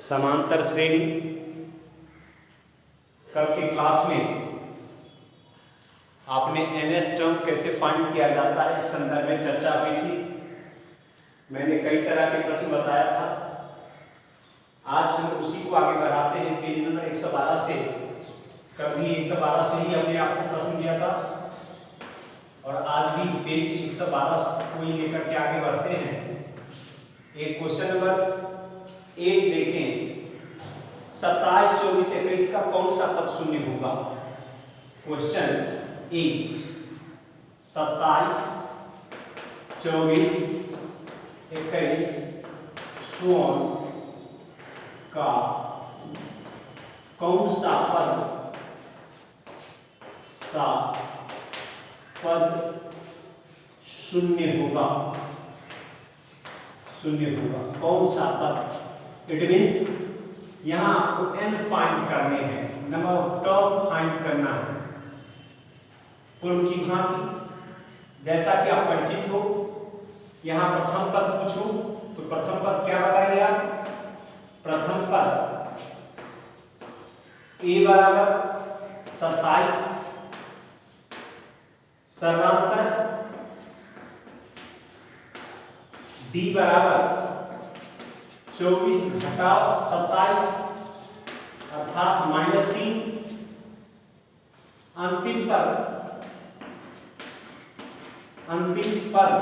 समांतर श्रेणी। कल के क्लास में आपने NS टर्म कैसे फाइंड किया जाता है इस संदर्भ में चर्चा हुई थी। मैंने कई तरह के प्रश्न बताया था। आज हम उसी को आगे बढ़ाते हैं पेज नंबर 112 से। कभी 112 से ही हमने आपको प्रश्न दिया था और आज भी पेज 112 को ही लेकर के आगे बढ़ते हैं। एक क्वेश्चन नंबर 8 देखें। 27, 24, 21 का कौन सा पद शून्य होगा? क्वेश्चन 8, 27, 24, 21 का कौन सा पद शून्य होगा? कौन सा पद? इट मीन्स यहां आपको n फाइंड करने हैं, नंबर ऑफ टर्म फाइंड करना है। पूर्व की भांति जैसा कि आप परिचित हो, यहां प्रथम पद पूछूं तो प्रथम पद क्या बताएंगे आप? प्रथम पद a बराबर 27 समांतर d बराबर 24 घटाओ 27 अर्थात -3। अंतिम पद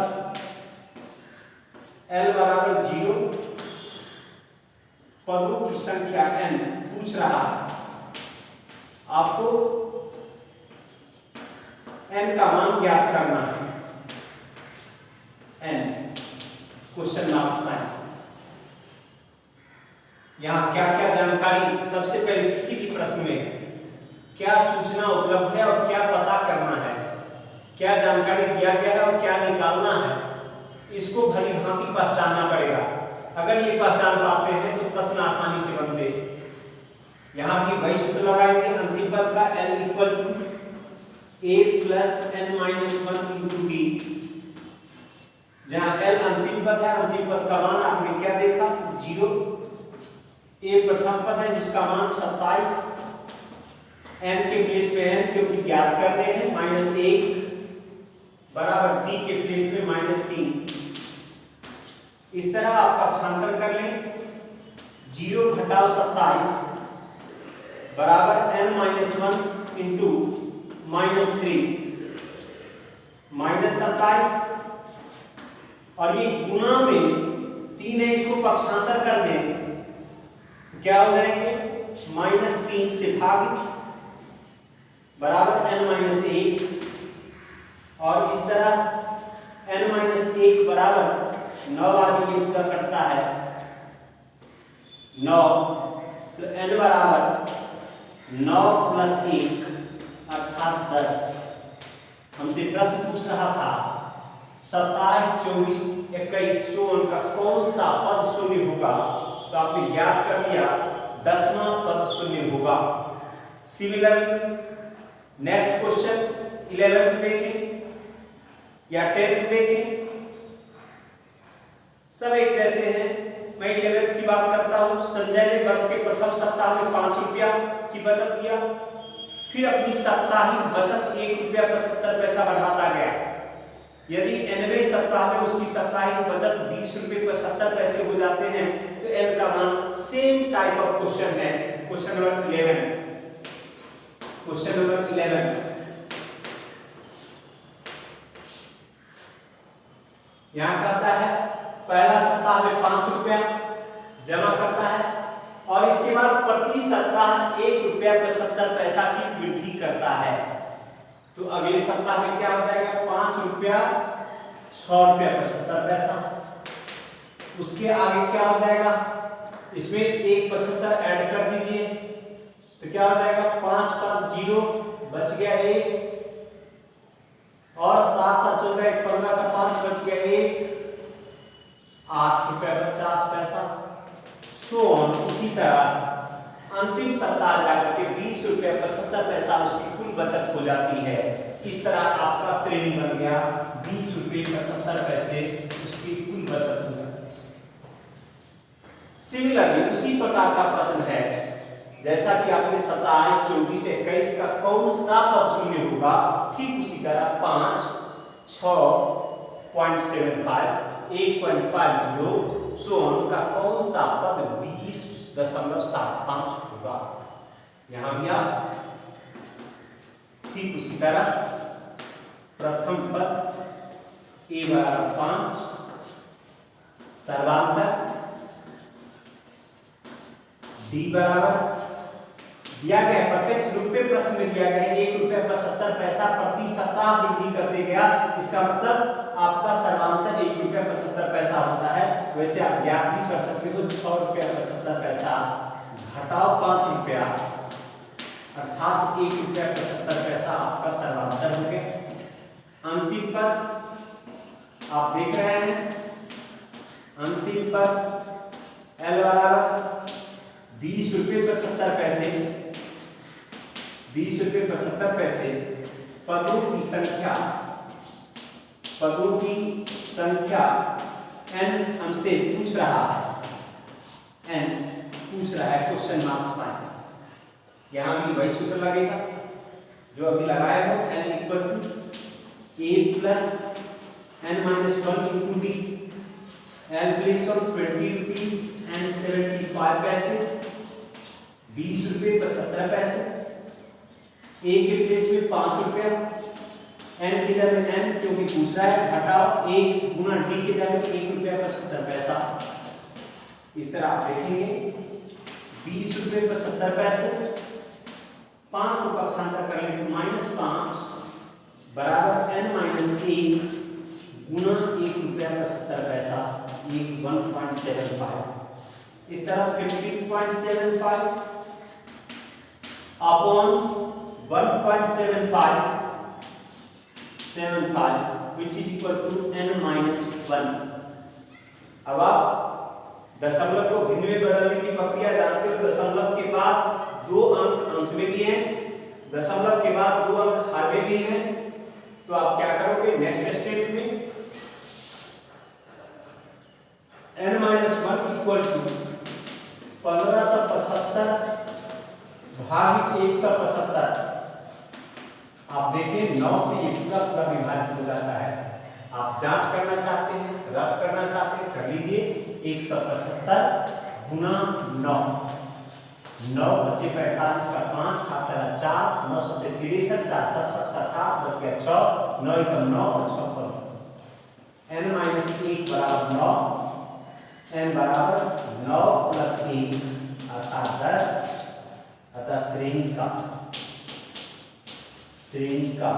l बराबर 0। पदों की संख्या n पूछ रहा है। आपको n का मान ज्ञात करना है। n question mark sign. यहाँ क्या क्या जानकारी? सबसे पहले किसी भी प्रश्न में क्या सूचना उपलब्ध है और क्या पता करना है, क्या जानकारी दिया गया है और क्या निकालना है, इसको भली भांति पहचानना पड़ेगा। अगर ये पहचान पाते हैं तो प्रश्न आसानी से बनते। यहाँ भी वही सूत्र लगाएंगे अंतिम पद का n equal to a plus n minus 1 into d। जहाँ l अंतिम पद है, अंतिम पद का मान आपने क्या देखा? 0। a प्रथम पद है जिसका मान 27, n के प्लेस पे n क्योंकि ज्ञात कर रहे हैं -1 बराबर d के प्लेस में -3। इस तरह आप पक्षांतर कर लें। 0 घटाओ 27 बराबर n माइनस 1 इंटू -3 -27 और ये गुना में 3 है, इसको पक्षांतर कर दें क्या हो जाएंगे? -3 से भागित बराबर n-1 और इस तरह n-1 बराबर 9 बार में ये पूरा कटता है 9, तो n बराबर 9 प्लस 1 अर्थात 10। हमसे प्रश्न पूछ रहा था 27, 24, 21 का कौन सा पद शून्य होगा, तो आपने ज्ञात कर लिया 10वां पद शून्य होगा। सिमिलरली नेक्स्ट क्वेश्चन 11th देखें या 10th देखें, सब एक जैसे हैं। मैं 11th की बात करता हूं। संजय ने वर्ष के प्रथम सप्ताह में 5 रुपया की बचत किया, फिर अपनी साप्ताहिक बचत 1 रुपया 75 पैसा बढ़ाता गया। यदि 90वें सप्ताह में उसकी साप्ताहिक बचत 20 रुपये 75 पैसे हो जाते हैं तो n का मान। सेम टाइप ऑफ क्वेश्चन है क्वेश्चन नंबर 11। यहाँ कहता है पहला सप्ताह में 5 रुपया जमा करता है और इसके बाद प्रति सप्ताह 1 रुपया 75 पैसा की वृद्धि करता है। तो अगले सप्ताह में क्या हो जाएगा? 5 रुपया 6 रुपया 75 पैसा। उसके आगे क्या हो जाएगा? इसमें 1.75 ऐड कर दीजिए तो क्या हो जाएगा? 5 5 0 बच गया 1 और 7 7 14 1 15 का 5 बच गया 1 8 रुपया 50 पैसा। So on. इसी तरह अंतिम सप्ताह जाकर के 20 रुपया 75 पैसा उसकी कुल बचत हो जाती है। इस तरह आपका श्रेणी बन गया 20 रुपये 75 पैसे उसकी कुल बचत हो जाती है। सिमिलरली उसी प्रकार का प्रश्न है जैसा कि आपने 27, 24, 21 का कौन सा पद शून्य होगा, ठीक उसी तरह 5, 6.75, 8.50 सो उनका कौन सा पद 20.75 होगा। यहां भी आप ठीक उसी तरह प्रथम पद a बराबर 5 सर्वांतर d बराबर दिया गया प्रत्यक्ष रूप में प्रश्न में दिया गया है ₹1.75 प्रति सप्ताह वृद्धि करते गया। इसका मतलब आपका सर्वांतर ₹1.75 होता है। वैसे आप ज्ञात भी कर सकते हो ₹6.75 घटाओ ₹5 अर्थात ₹1.75 आपका सर्वांतर हो गया। अंतिम पद आप देख रहे हैं, अंतिम पद L बराबर ₹20.75 ₹20.75 पदों की संख्या n हमसे पूछ रहा है, क्वेश्चन मार्क साइन। यहां भी वही सूत्र लगेगा जो अभी लगाए हो, n equal to a plus n minus 1 into d। L place on ₹20.75 ₹20.75 a के प्लेस में ₹5 n की जगह में n क्योंकि पूछ रहा है घटाओ 1 गुना d के जगह में ₹1.75। इस तरह आप देखेंगे ₹20.75 5 को पक्षांतर कर लें तो -5 बराबर n माइनस 1 गुना ₹1.75 1.75। इस तरह 15.75 upon 1.75 which is equal to n minus 1। अब आप दशमलव को भिन्न में बदलने की प्रक्रिया जानते हो। दशमलव के बाद 2 अंक अंश में भी हैं, दशमलव के बाद 2 अंक हर में भी हैं। तो आप क्या करोगे नेक्स्ट स्टेप में n minus 1 इक्वल टू 1575 भागित 175। आप देखिए 9 से ये पूरा विभाजित हो जाता है। आप जांच करना चाहते हैं, रद्द करना चाहते हैं, कर लीजिए। 175 गुना 9 बचे 45 का 5 हाथ चला 4 9 7 63 4 7 7 बच गया 6 9 एकम 9 और 6 पर n माइनस 1 बराबर 9 n बराबर 9 प्लस 1 अर्थात 10। अतः श्रेणी का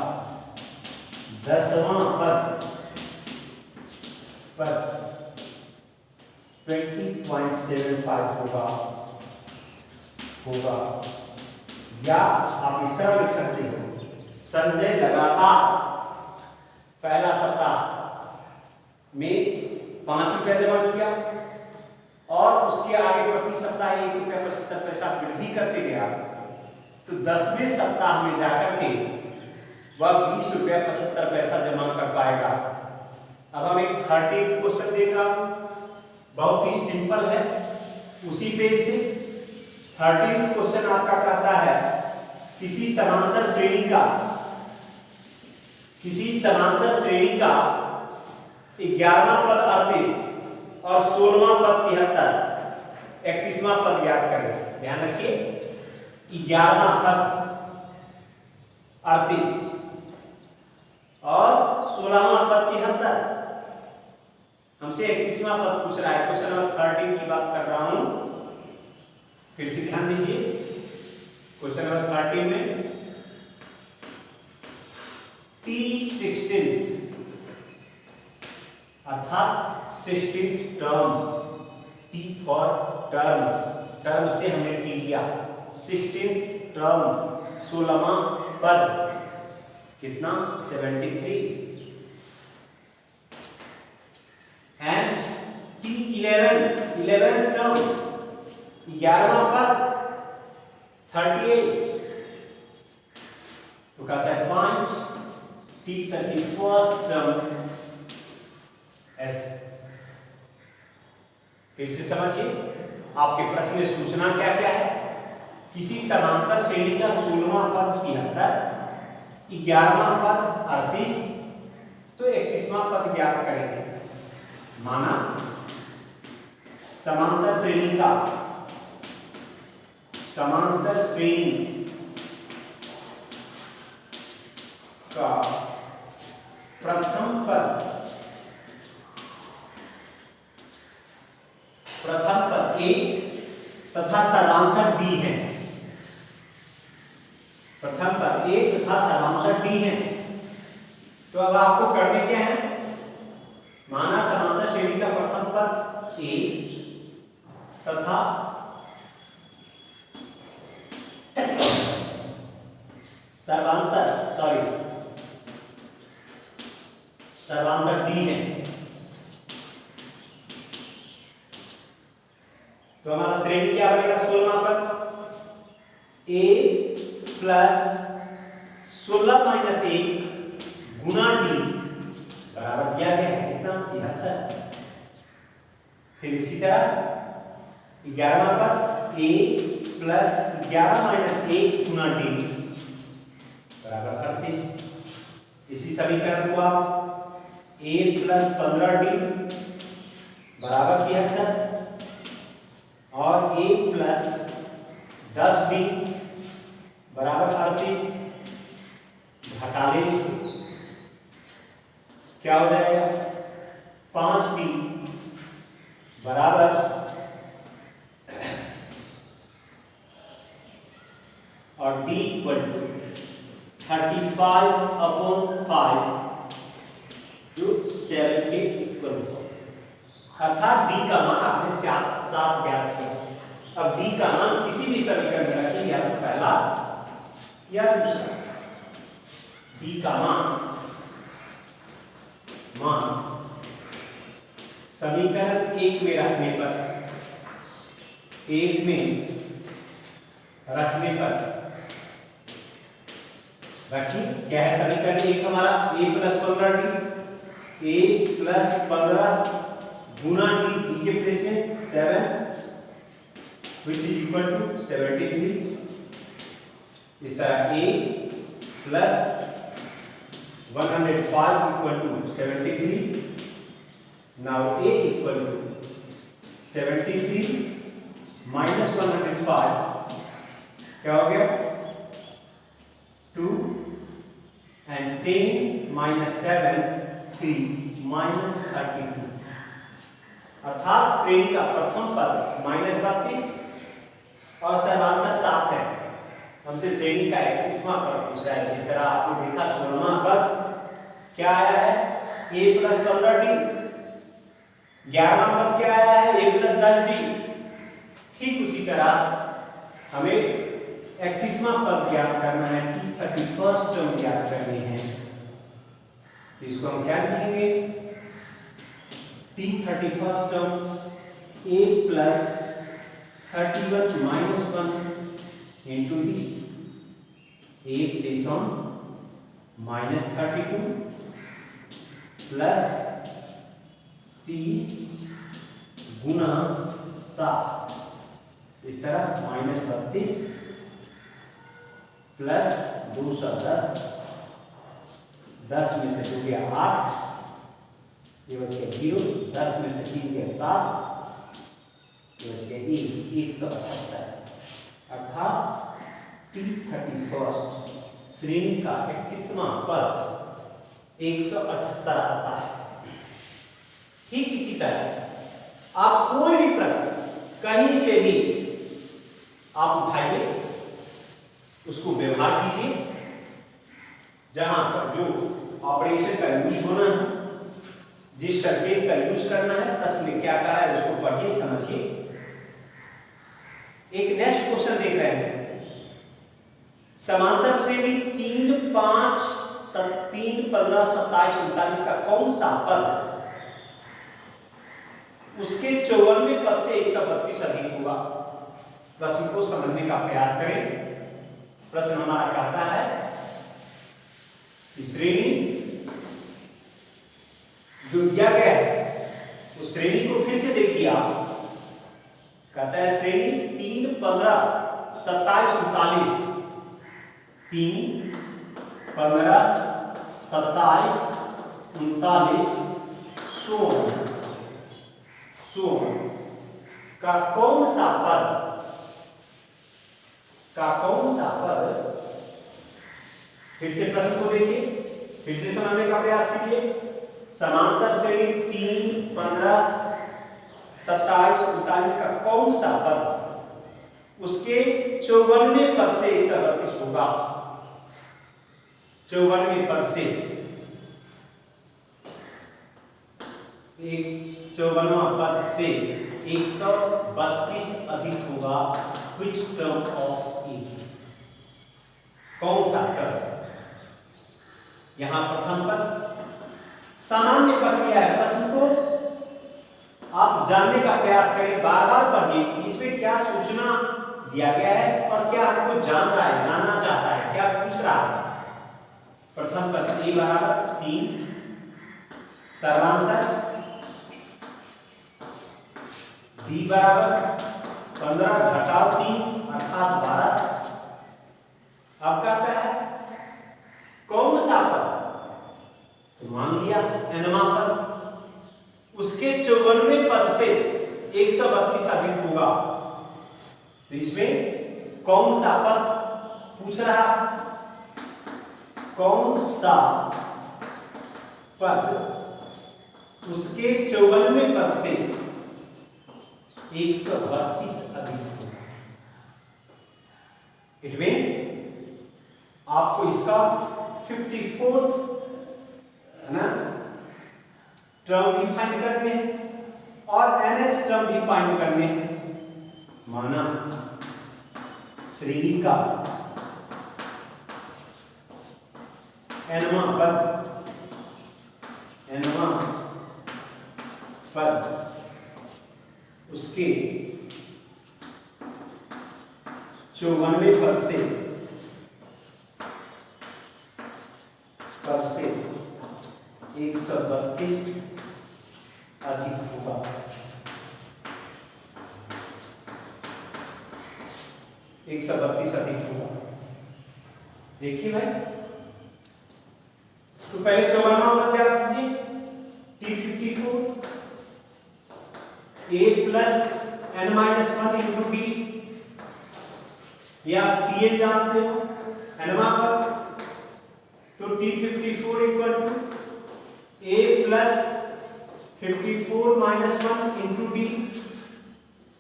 10वां पद 20.75 होगा। या आप इस तरह लिख सकते हो, संजय लगातार पहला सप्ताह में ₹5 जमा किया और उसके आगे प्रति सप्ताह ₹1.75 वृद्धि करते गया, तो 10वें सप्ताह में जाकर के वह ₹20.75 जमा कर पाएगा। अब हम एक 30th क्वेश्चन देख रहा हूं, बहुत ही सिंपल है। उसी पेज से 30th क्वेश्चन आपका कहता है किसी समांतर श्रेणी का 11वां पद 38 और 16वां पद 73, 31वां पद याद करें। ध्यान रखिए 11वां पद 38 और 16वां पद 73। हमसे 31वां पद पूछ रहा है। क्वेश्चन नंबर 13 की बात कर रहा हूं, फिर से ध्यान दीजिए। क्वेश्चन नंबर 13 में T16 अर्थात 16th term, T for term से हमने T लिया। 16th टर्म 16वां पद कितना 73 एंड T11 टर्म 11वां पद 38। तो कहता है फाइंड T31st टर्म S। फिर से समझिए आपके प्रश्न में सूचना क्या क्या है? किसी समांतर श्रेणी का 16वां पद 73, 11वां पद 38, तो 31वां पद ज्ञात करेंगे। माना समांतर श्रेणी का प्रथम पद ए तथा सर्वांतर डी है। प्रथम पद ए तथा सर्वांतर डी है। तो अब आपको करने क्या है? माना समांतर श्रेणी का प्रथम पद ए तथा सर्वांतर डी है। तो हमारा श्रेणी क्या बनेगा? 16वां पद ए प्लस 16 माइनस 1 गुना डी बराबर क्या है? कितना? 73। फिर इसी तरह 11वां पद ए प्लस 11 माइनस 1 गुना डी बराबर 38। इसी समीकरण को आप ए प्लस 15 डी बराबर 73 और ए प्लस 10 डी बराबर 38 घटा लें इसको, क्या हो जाएगा? 5 डी बराबर और डी इक्वल टू 35/5 जो 70 इक्वल टू, अर्थात डी का मान आपने सात ज्ञात किया। अब डी का मान किसी भी समीकरण में रखें, या तो पहला या दूसरा। डी का मान समीकरण 1 में रखने पर रखिए क्या है? समीकरण 1 हमारा a plus 15 D, a plus 15 Guna D के प्लेस में 7 which is equal to 73। इस तरह a plus 105 equal to 73। now a equal to 73 minus 105 क्या हो गया? 2 and 10 minus 7 3 minus 32। अर्थात श्रेणी का प्रथम पद -32 और सर्वांतर 7 है। हमसे श्रेणी का 31वां पद पूछ रहा है। इस तरह आपने देखा 16वां पद क्या आया है? a plus 15 D. 11वां पद क्या आया है? a plus 10 D. ठीक उसी तरह हमें 31वां पद ज्ञात करना है, T31 टर्म ज्ञात करनी है। तो इसको हम क्या लिखेंगे? T31 term a plus 31 minus 1 into the a place on minus 32 plus 30 गुना 7। इस तरह -32 प्लस 210, 10 में से 2 गया 8, ये बच गया 0, 10 में से 3 गया 7, ये बच गया 178। अर्थात T31 श्रेणी का 31वां पद 178 आता है। ठीक इसी तरह आप कोई भी प्रश्न कहीं से भी आप उठाइए, उसको व्यवहार कीजिए, जहां पर जो ऑपरेशन का यूज होना है, जिस संकेत का यूज करना है, प्रश्न में क्या कहा है उसको पढ़िए, समझिए। एक नेक्स्ट क्वेश्चन देख रहे हैं। समांतर श्रेणी 3, 5, 3, 15, 27, 39 का कौन सा पद उसके 54वें पद से 132 अधिक होगा? प्रश्न को समझने का प्रयास करें। प्रश्न हमारा कहता है कि श्रेणी जो दिया गया है उस श्रेणी को फिर से देखिए आप। कहता है श्रेणी 3, 15, 27, 39, 3, 15, 27, 39, 16 का कौन सा पद, फिर से प्रश्न को देखिए, फिर से समझने का प्रयास कीजिए। समांतर श्रेणी 3, 15, 27, 39 का कौन सा पद उसके 54वें पद से 132 होगा? 54वें पद से 54वां पद से 132 अधिक होगा। Which term of A? कौन सा टर्म? यहां प्रथम पद सामान्य प्रक्रिया है। प्रश्न को आप जानने का प्रयास करें, बार बार पढ़िए कि इसमें क्या सूचना दिया गया है और क्या आपको जानना है, जानना चाहता है, क्या पूछ रहा है। प्रथम पद A बराबर 3, सर्वांतर B बराबर 15 घटाओ 3 अर्थात 12। अब कहता है कौन सा पद, तो मान लिया nवां पद उसके 54वें पद से 132 अधिक होगा। तो इसमें कौन सा पद पूछ रहा, कौन सा पद उसके 54वें पद से 132 अधिक होगा। इट मीन्स आपको इसका 54th है ना टर्म भी फाइंड करने हैं और nth टर्म भी फाइंड करने हैं। माना श्रेणी का nवां पद उसके 54वें पद से 132 अधिक होगा। देखिए भाई, तो पहले 54वां पद क्या कीजिए, T54 A plus n-1 into d, या Tn जानते हो nवां पद, तो T54 equal to A plus 54 minus 1 into d,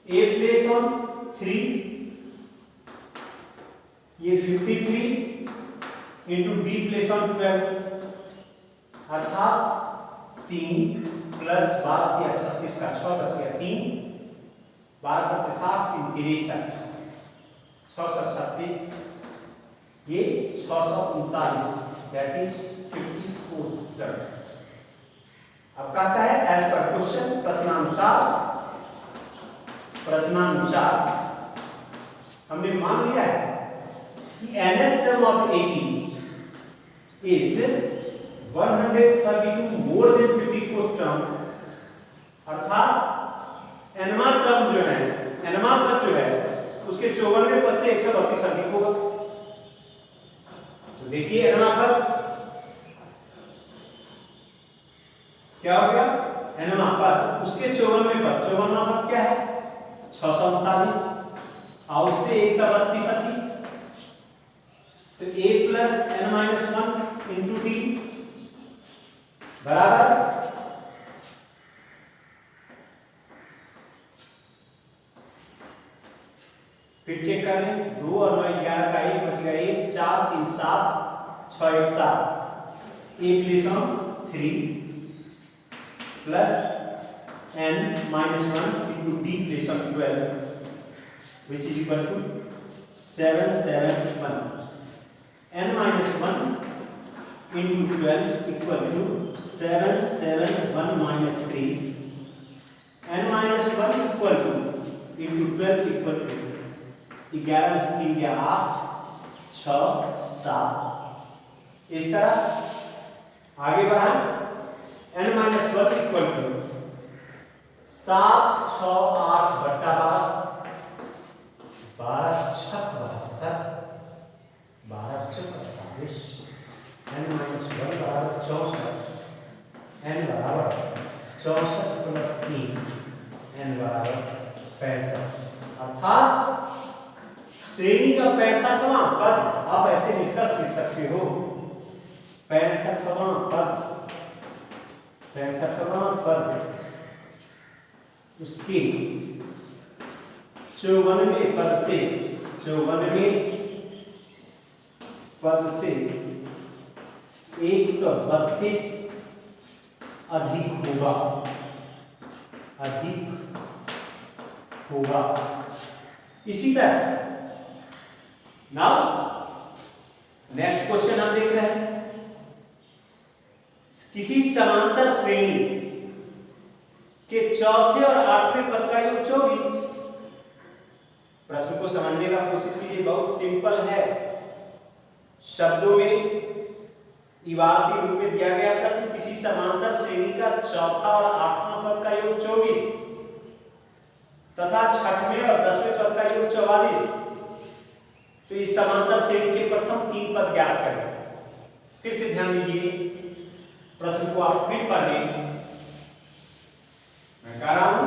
A place on 3, ये 53 इंटू डी प्लेस ऑन 12 अर्थात 3 प्लस 12 36 का 6 बच गया, 3 12 बचे 7 3 63 636, ये 639, दैट इज 54th टर्म। अब कहता है एज पर क्वेश्चन, प्रश्नानुसार हमने मान लिया है कि nth term of AP is 132 more than 54th term, अर्थात nवां टर्म जो है, nवां पद जो है उसके 54वें पद से 132 अधिक होगा। तो देखिए nवां पद क्या हो गया, nवां पद उसके 54वें पद, 54वां पद क्या है 639 और उससे 132 अधिक, तो A plus n-1 into D बराबर फिर चेक कर लें, 2 और 9 11 का 1 बच गया, 1 4 3 7 6 1 7, A place on 3 plus n-1 into D place on 12 which is equal to 771, n-1 into 12 equal to 771 minus 3, n-1 equal to into 12 equal to 11 से 3 गया 8 6 7। इस तरह आगे बढ़ा, n-1 इक्वल टू 7 6 8 बट्टा 12 n बराबर 65, अर्थात श्रेणी का 65वां पद आप ऐसे निष्कर्ष लिख सकते हो 65वां पद उसके 54वें पद से 132 अधिक होगा। इसी तरह नाउ नेक्स्ट क्वेश्चन हम देख रहे हैं, किसी समांतर श्रेणी के चौथे और आठवें पद का योग 24। प्रश्न को समझने का कोशिश कीजिए, बहुत सिंपल है, शब्दों में इबारती रूप में दिया गया प्रश्न, किसी समांतर श्रेणी का चौथा और आठवां पद का योग 24 तथा छठवें और 10वें पद का योग 44। तो इस समांतर श्रेणी के प्रथम 3 पद ज्ञात करें। फिर से ध्यान दीजिए, प्रश्न को आप फिर पढ़ लें, मैं कह रहा हूं,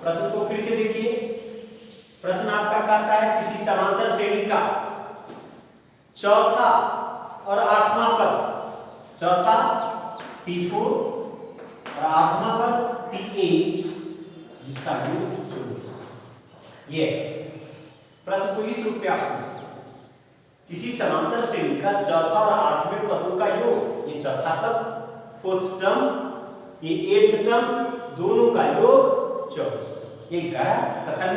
प्रश्न को फिर से देखिए। प्रश्न आपका कहता है किसी समांतर श्रेणी का चौथा और आठवां पद, चौथा T4 और आठवां पद T8 जिसका योग 24। ये प्रश्न को इस रूप में आप समझिए, किसी समांतर श्रेणी का चौथा और आठवें पदों का योग, ये चौथा पद, फोर्थ टर्म, ये एट्थ टर्म, दोनों का योग 24। ये गया कथन।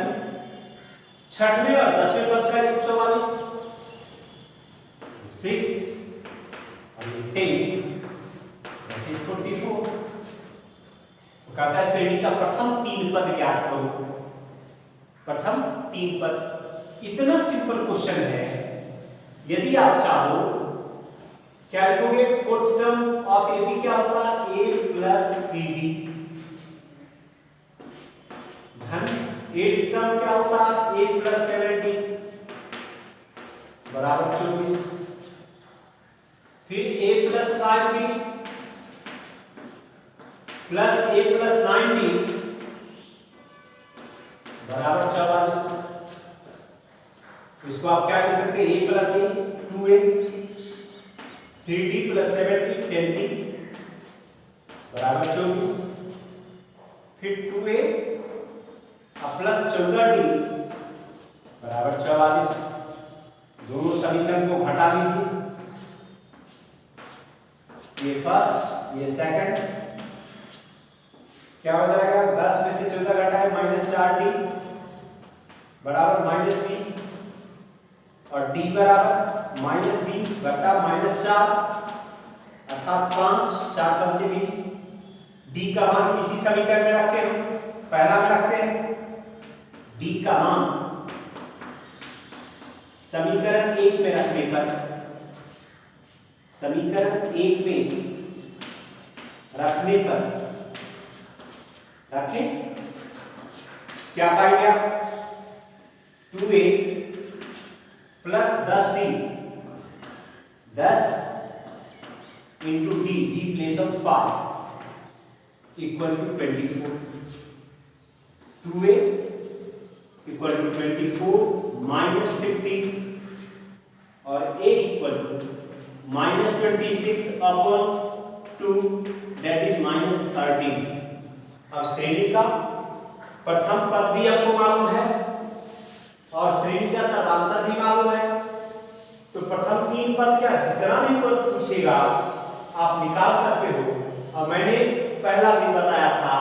छठवें और 10वें पद का योग 44, सिक्स्थ और 10 44। तो कहता है श्रेणी का प्रथम 3 पद ज्ञात करो, प्रथम 3 पद। इतना सिंपल क्वेश्चन है, यदि आप चाहो क्या लिखोगे, fourth term of A B क्या होता है, a प्लस 3b धन एट्थ टर्म क्या होता है, a प्लस 7d बराबर 24, फिर a plus 5b plus a plus 9d बराबर 44। इसको आप क्या लिख सकते हैं, a plus a 2a, 3d plus 7d 10d बराबर 24, फिर 2a प्लस 14d बराबर 44। दोनों समीकरण को घटा लीजिए, ये फर्स्ट ये सेकंड, क्या हो जाएगा, 10 में से 14 घटाए -4d बराबर -20 और d बराबर -20 घटा -4 अर्थात 5, 4 पंचे 20। d का मान किसी समीकरण में रखे हम, पहला में रखते हैं, d का मान समीकरण 1 में रखने पर, समीकरण 1 में रखने पर रखें, क्या पाएंगे आप, 2a plus 10d, 10 into d, d place of 5 equal to 24, 2a equal to 24 minus 50 और a equal to -26 upon 2 that is -13। अब श्रेणी का प्रथम पद भी आपको मालूम है और श्रेणी का समांतर भी मालूम है, तो प्रथम 3 पद क्या, जितना भी पद पूछेगा आप निकाल सकते हो। और मैंने पहला दिन बताया था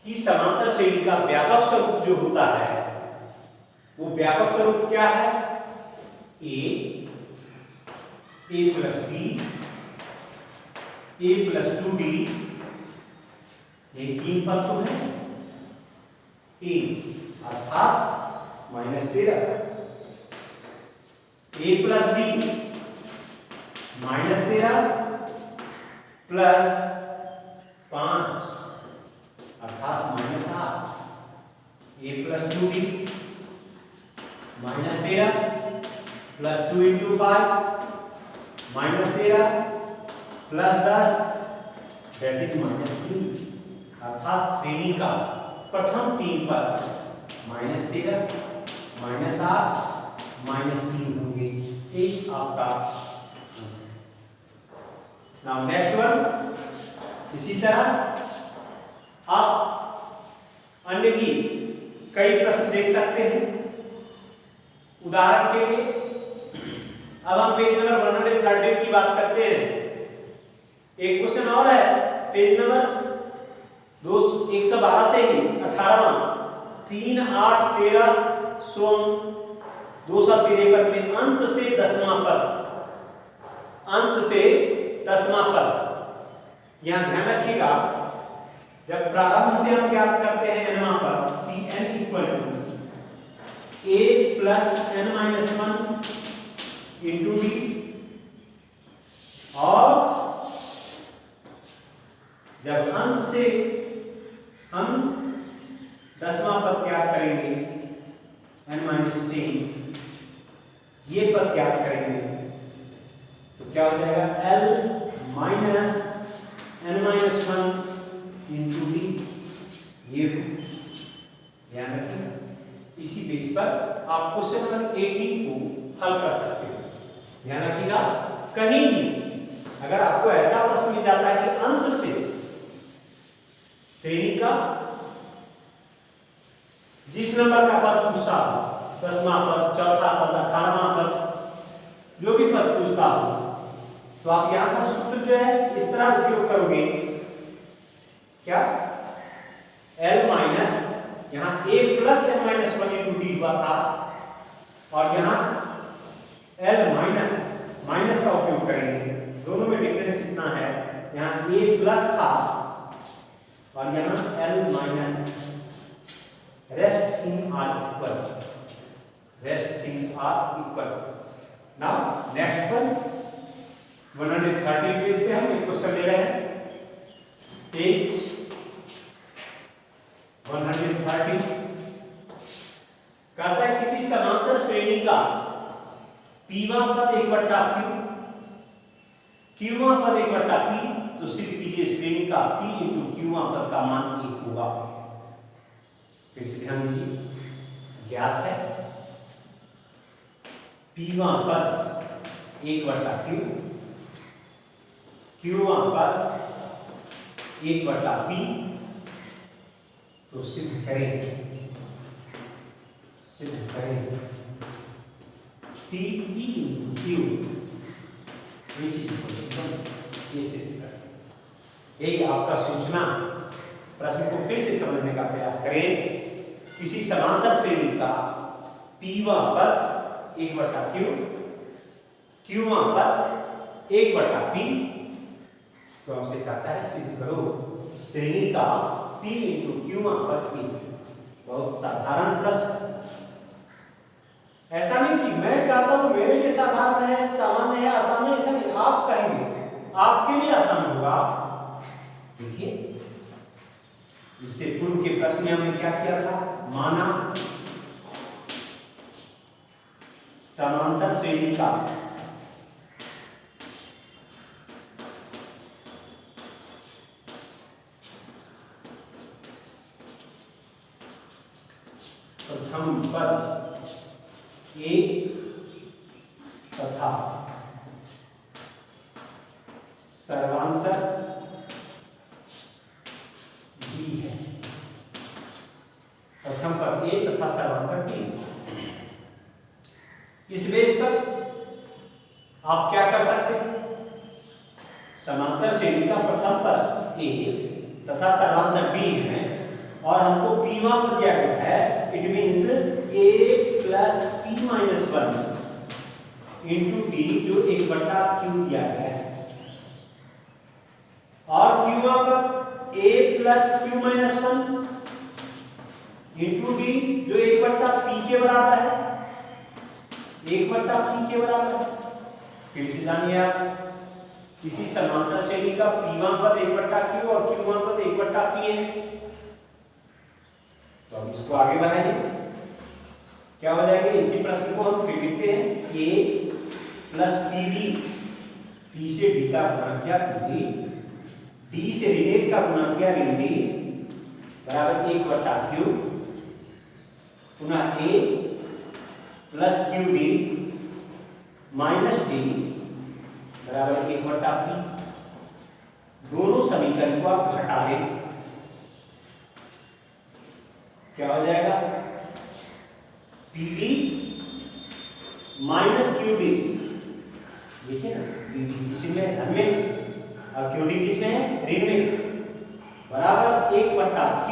कि समांतर श्रेणी का व्यापक स्वरूप जो होता है वो व्यापक स्वरूप क्या है, a plus b, a plus 2d, ये 3 पद तो है, a अर्थात -13, a प्लस b -13 प्लस 5 अर्थात -8, a plus 2d -13 plus 2 into 5 -13 plus 10 that is -3। अर्थात श्रेणी का प्रथम 3 पद -13, -8, -3 होंगे। एक आपका नाउ नेक्स्ट वन। इसी तरह आप अन्य भी कई प्रश्न देख सकते हैं। उदाहरण के लिए अब हम पेज नंबर 138 की बात करते हैं। एक क्वेश्चन और है पेज नंबर 112 से ही 18वां 3, 8, 13 सोम 253 में अंत से 10वां पद, अंत से 10वां पद। यहां ध्यान रखिएगा जब प्रारंभ से हम ज्ञात करते हैं nवां पद Tn equal to a plus n-1 into d, और जब अंत से हम 10वां पद ज्ञात करेंगे n-10, ये पद ज्ञात करेंगे तो क्या हो जाएगा l minus n-1 into D. ये ध्यान रखिएगा। इसी बेस पर आप क्वेश्चन नंबर 18 को हल कर सकते हो। ध्यान रखिएगा कहीं भी अगर आपको ऐसा प्रश्न मिल जाता है कि अंत से श्रेणी का जिस नंबर का पद पूछता हो, 10वां पद, 4था पद, 18वां पद, जो भी पद पूछता हो, तो आप यहां पर सूत्र जो है इस तरह उपयोग करोगे। क्या L माइनस यहां a plus n-1 into D हुआ था, और यहां L माइनस माइनस का उपयोग करेंगे। दोनों में डिफरेंस इतना है, यहां a प्लस था और यहां L minus. Rest thing are equal, rest things are equal. Now next one 130 page से हम एक क्वेश्चन ले रहे हैं। पेज 130 कहता है किसी समांतर श्रेणी का p वां पद 1/q, q वां पद 1/p, तो सिद्ध कीजिए श्रेणी का p इंटू q वां पद का मान 1 होगा। फिर से ध्यान दीजिए, ज्ञात है p वां पद 1/q, q वां पद 1/p, तो सिद्ध करें, सिद्ध करें P इंटू Q ये सिद्ध करें। यही आपका सूचना। प्रश्न को फिर से समझने का प्रयास करें। किसी समांतर श्रेणी का p वां पद 1/q, q वां पद 1/p, तो हमसे कहता है सिद्ध करो श्रेणी का p इंटू q वां पद 1। बहुत साधारण प्रश्न। ऐसा नहीं कि मैं कहता हूं मेरे लिए साधारण है, सामान्य है, आसान है, ऐसा नहीं। आप कहेंगे आपके लिए आसान होगा। देखिए इससे पूर्व के प्रश्न में हमने क्या किया था, माना समांतर श्रेणी का प्रथम पद 1 तथा सर्वांतर d है। प्रथम पद a तथा सर्वांतर d। इस बेस पर आप क्या कर सकते हैं, समांतर श्रेणी का प्रथम पद a तथा सर्वांतर d है और हमको p वां पद दिया गया है। It means a plus p minus 1 into D, जो 1/q दिया गया है, और q वां पद a plus q minus 1 into D, जो 1/p के बराबर है, 1/p के बराबर है। फिर से जानिए आप, किसी समांतर श्रेणी का p वां पद 1/q और q वां पद 1/p है। तो अब इसको आगे बढ़ाइए, क्या हो जाएगा। इसी प्रश्न को हम फिर लिखते हैं, a प्लस pd, p से d का गुणा किया d, d से ऋण 1 का गुणा किया ऋण d, बराबर 1/q पुनः a plus qd minus d बराबर 1/p। दोनों समीकरण को आप घटा लें, क्या हो जाएगा? pd माइनस qd, देखिए ना, pd किसमें धन में और qd किसमें है ऋण में, बराबर 1/q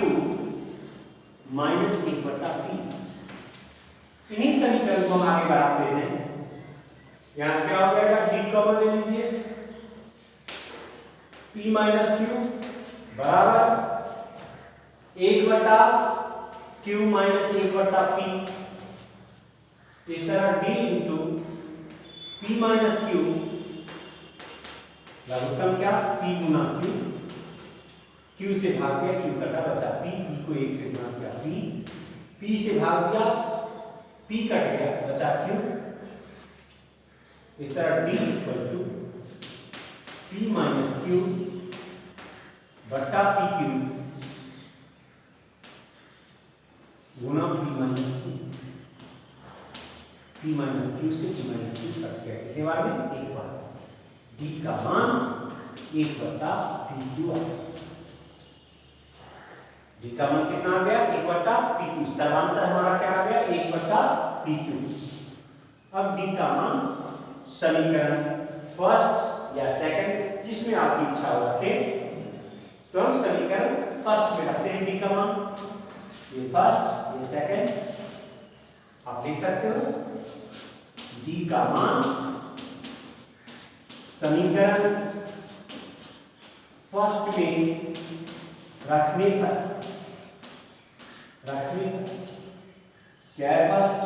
माइनस 1/p। इन्हीं समीकरण को हम आगे बढ़ाते हैं। यहां क्या हो जाएगा? d कॉमन ले लीजिए, p माइनस q बराबर 1/q माइनस 1/p। इस तरह d into p minus q लघुत्तम क्या? p गुना q, q से भाग दिया q कटा बचा p, p को 1 से गुणा किया p से भाग दिया p कट गया बचा q। इस तरह d equal to p minus q बट्टा pq गुना p minus q, p minus q से p माइनस q कट गया, कितने बार में? एक बार। d का मान 1/pq आ गया। d का मान कितना आ गया? 1/pq। सर्वांतर हमारा क्या आ गया? 1/pq। अब d का मान समीकरण फर्स्ट या सेकंड जिसमें आपकी इच्छा हो रखें, तो हम समीकरण फर्स्ट में रखते हैं d का मान। ये फर्स्ट, ये सेकंड आप लिख सकते हो। d का मान समीकरण फर्स्ट में रखने पर क्या है? First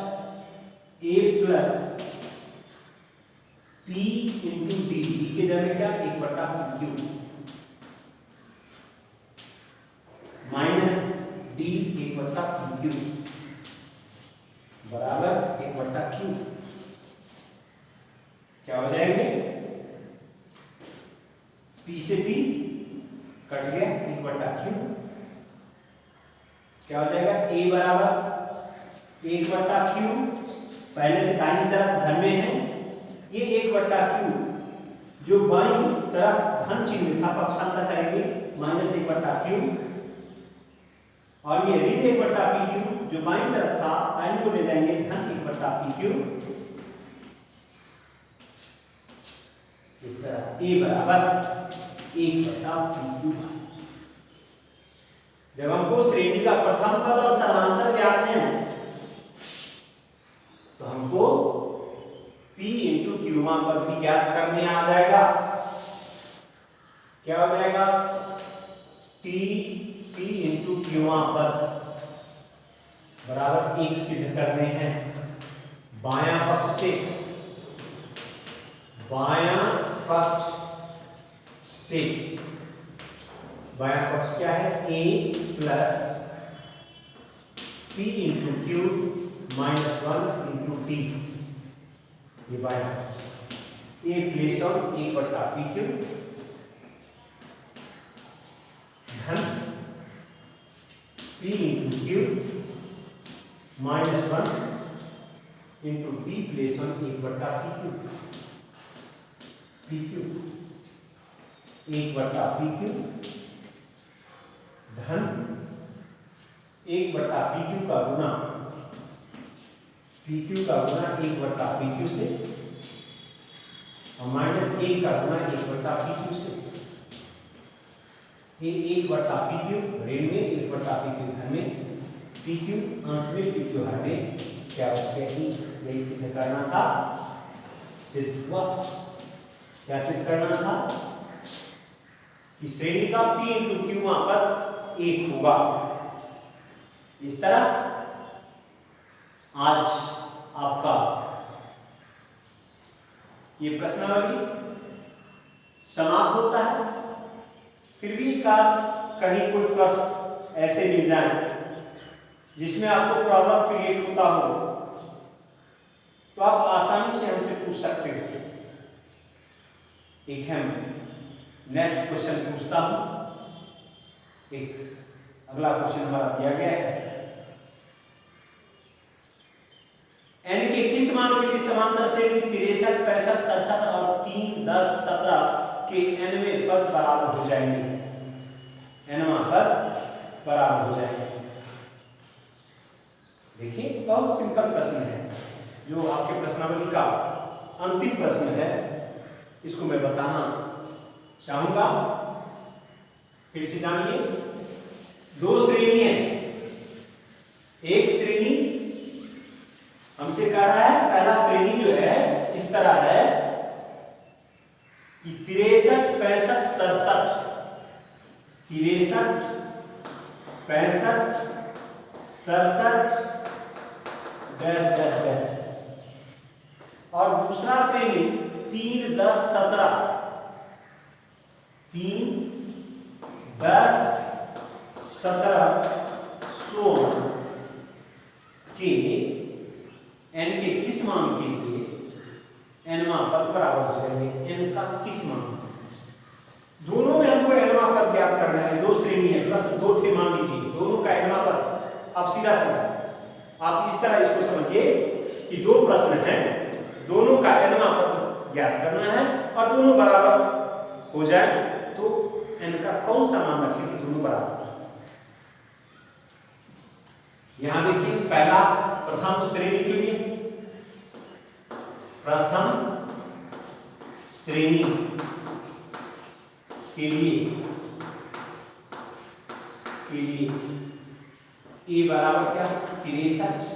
a plus p into D, के जगह क्या? 1/pq माइनस d 1/pq बराबर 1/q। क्या हो जाएंगे? p से p कट गया 1/q। क्या हो जाएगा? a बराबर 1/q, पहले से दाहिनी तरफ धन में है, ये 1/q जो बाईं तरफ धन चिन्ह था पक्षांतर करेंगे माइनस 1/q, और ये ऋण 1/pq जो बाईं तरफ था दाहिनी को ले जाएंगे धन 1/pq। इस तरह a बराबर 1/pq। जब हमको श्रेणी का प्रथम पद और समांतर ज्ञात है तो हमको p इंटू क्यूमा पद भी ज्ञात करने आ जाएगा। क्या हो जाएगा? p इंटू क्यूमा पद बराबर 1 सिद्ध करने हैं बायां पक्ष से। बायां पक्ष से, बायां पक्ष क्या है? a plus p into Q minus 1 into T, ये बायां पक्ष। a प्लेस ऑन 1/pq धन p into Q minus 1 into D place on 1/pq, pq 1/pq धन 1/pq का गुना pq का गुना 1/pq से और माइनस 1 का गुना 1/pq से। ये 1/pq ऋण में 1/pq धन में, pq अंश में pq हर में, क्या उसके यही सिद्ध करना था, सिद्ध हुआ। क्या सिद्ध करना था? कि श्रेणी का p इंटू क्यू मापक 1 होगा। इस तरह आज आपका ये प्रश्नावली समाप्त होता है। फिर भी कहीं कोई प्रश्न ऐसे मिल जाए जिसमें आपको प्रॉब्लम क्रिएट होता हो तो आप आसानी से हमसे पूछ सकते हो। एक हम नेक्स्ट क्वेश्चन पूछता हूं, एक अगला क्वेश्चन हमारा दिया गया है, n के किस मान के लिए समांतर श्रेणी 63, 65, 67 और 3, 10, 17 के nवें पद बराबर हो जाएंगे? nवां पद बराबर हो जाएंगे। देखिए बहुत सिंपल प्रश्न है, जो आपके प्रश्नावली का अंतिम प्रश्न है, इसको मैं बताना चाहूंगा। फिर से जानिए, दो श्रेणी है, एक श्रेणी हमसे कह रहा है, पहला श्रेणी जो है इस तरह है कि 63, 65, 67, 63, 65, 67 डैश डैश डैश, और दूसरा श्रेणी 3, 10, 17, 3, 10, 17 के n के किस मान के लिए nवां पद बराबर हो जाएंगे? n का किस मान? दोनों में हमको nवां पद ज्ञात करना है। दो श्रेणी है प्लस दो थे मान लीजिए, दोनों का nवां पद। अब सीधा सीधा आप इस तरह इसको समझिए कि दो प्रश्न हैं, दोनों का nवां पद ज्ञात करना है और दोनों बराबर हो जाए तो n का कौन सा मान रखें कि दोनों बराबर? यहां देखिए, पहला प्रथम श्रेणी के लिए, प्रथम श्रेणी के लिए a बराबर क्या? 63,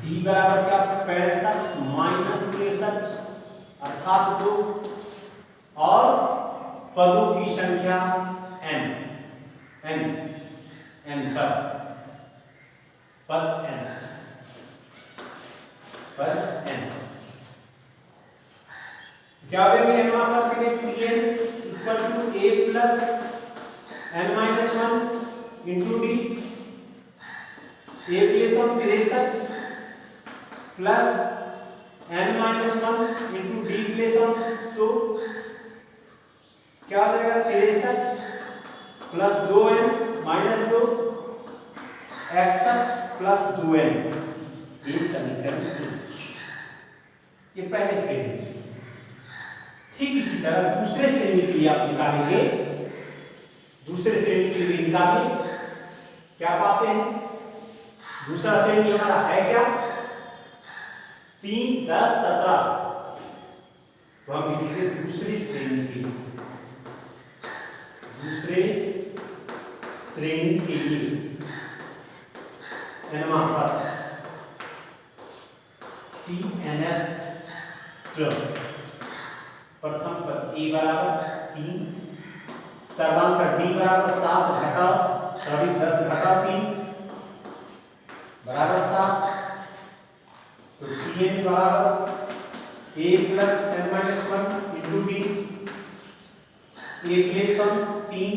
b बराबर क्या? 65 माइनस 63 अर्थात 2, और पदों की संख्या n पद n। क्या हो जाएंगे nवां पद के लिए? Pn equal to a plus n minus 1 into d, a plus 63 plus n minus 1 into d plus 1, तो क्या हो जाएगा? 63 plus 2n minus 2 61 plus 2n, ये समीकरण ये पहले श्रेणी। ठीक इसी तरह दूसरे श्रेणी के लिए आप निकालेंगे, दूसरे श्रेणी के लिए निकालिए, क्या पाते हैं? दूसरा श्रेणी हमारा है क्या? 3, 10, 17, तो हम लिखेंगे दूसरी श्रेणी के लिए, दूसरे श्रेणी के लिए nवां पद Tnth टर्म, प्रथम पद a बराबर 3, सर्वांतर d बराबर 7 घटा 10 घटा 3 बराबर 7, तो Tn बराबर a plus n minus 1 into d, a plus 3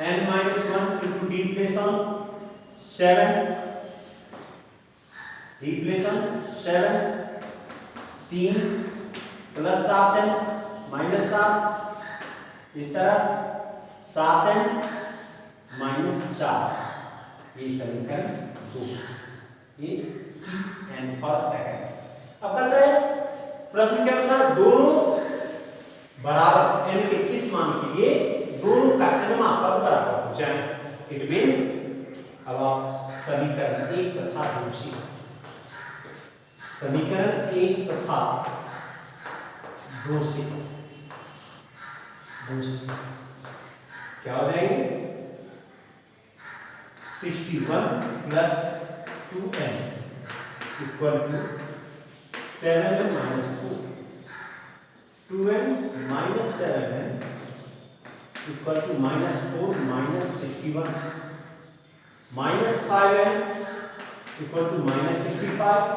n minus 1 into d plus 7, d plus 7, 3 plus 7n minus 7, इस तरह 7n माइनस 4, ये समीकरण 2, ये n पर सेकंड। अब कहते हैं प्रश्न के अनुसार दोनों बराबर n के किस मान के लिए दोनों का nवां पद बराबर हो जाए? इट मींस अब आप समीकरण 1 तथा 2 से, समीकरण 1 तथा 2 से क्या हो जाएंगे? 61 plus 2n equal to 7n minus 4, 2n minus 7n equal to minus 4 minus 61, minus 5n equal to minus 65,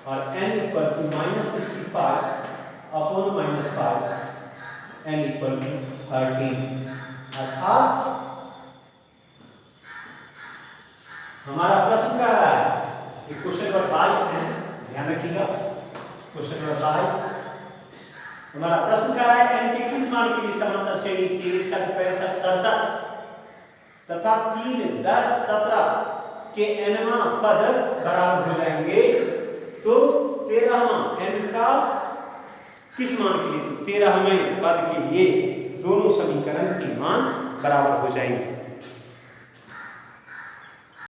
और n equal to minus 65 upon minus 5, n equal to 13, अर्थात हमारा प्रश्न क्या रहा है? क्वेश्चन नंबर 22 है, ध्यान रखिएगा, क्वेश्चन नंबर 22 हमारा प्रश्न क्या है? n के किस मान के लिए समांतर श्रेणी 63, 65, 67 तथा 3, 10, 17 के nवां पद बराबर हो जाएंगे, तो 13वां n का किस मान के लिए, तो 13वें पद के लिए दोनों समीकरण के मान बराबर हो जाएंगे।